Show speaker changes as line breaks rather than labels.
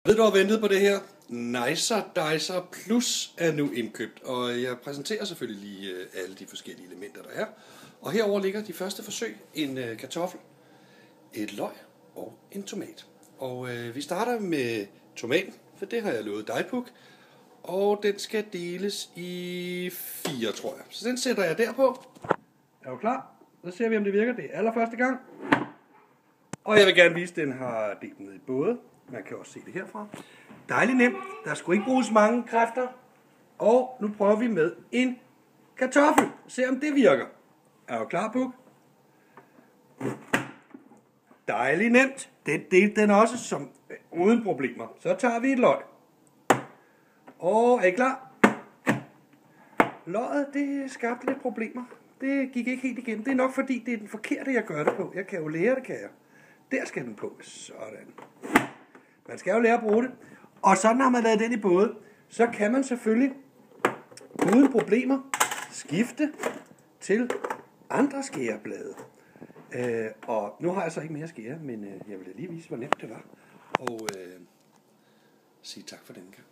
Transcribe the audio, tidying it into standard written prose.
Ved du, har ventet på det her? Nicer Dicer Plus er nu indkøbt, og jeg præsenterer selvfølgelig lige alle de forskellige elementer, der er. Og herover ligger de første forsøg: en kartoffel, et løg og en tomat. Og vi starter med tomaten, for det har jeg lovet dig, Puk. Og den skal deles i 4, tror jeg. Så den sætter jeg derpå. Er du klar? Så ser vi, om det virker. Det er allerførste gang. Og jeg vil gerne vise, at den har delt ned i både. Man kan også se det herfra. Dejligt nemt. Der skulle ikke bruges mange kræfter. Og nu prøver vi med en kartoffel. Se om det virker. Er du klar, Puk? Dejligt nemt. Den delte den også som uden problemer. Så tager vi et løg. Og er I klar? Løget, det skabte lidt problemer. Det gik ikke helt igennem. Det er nok fordi, det er den forkerte, jeg gør det på. Jeg kan jo lære det, kan jeg. Der skal den på. Sådan. Man skal jo lære at bruge det. Og sådan har man lavet den i både. Så kan man selvfølgelig uden problemer skifte til andre skæreblade. Og nu har jeg så ikke mere skære, men jeg vil lige vise, hvor nemt det var. Og sige tak for den gang.